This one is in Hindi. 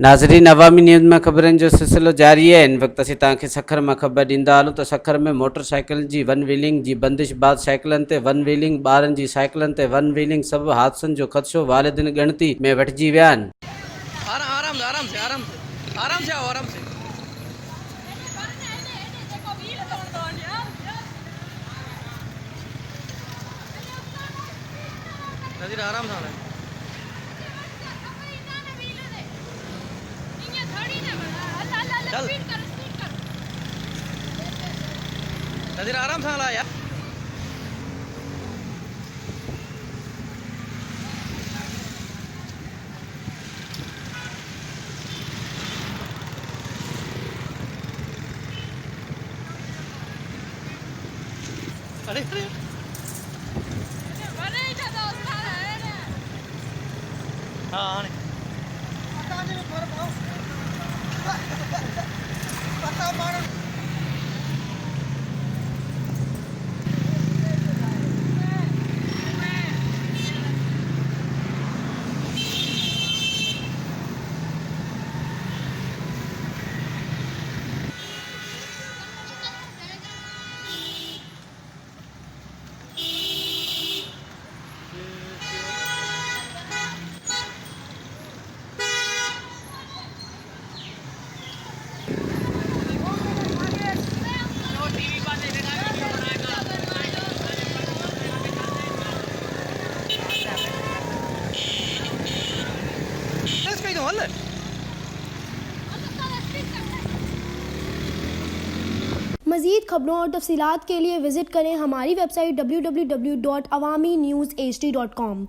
नाज़रीन, अवामी न्यूज़ में ख़बरनि जो सिलसिलो जारी है। इन वक्त असीं तव्हांखे सखर में ख़बर ॾींदा हलूं त सखर में मोटरसाइकिल जी वन व्हीलिंग जी बंदिश बाद साइकिलनि ते वन व्हीलिंग, ॿारनि जी साइकिलनि ते वन व्हीलिंग सबबि हादसनि जो ख़दशो वालिदिन गिणती में वठिजी विया आहिनि। नज़ीर आराम सां हला यार। अरे अरे हाँ हाँ मज़ीद खबरों और तफसीलात के लिए विज़िट करें हमारी वेबसाइट www.awamiNewsHD.com।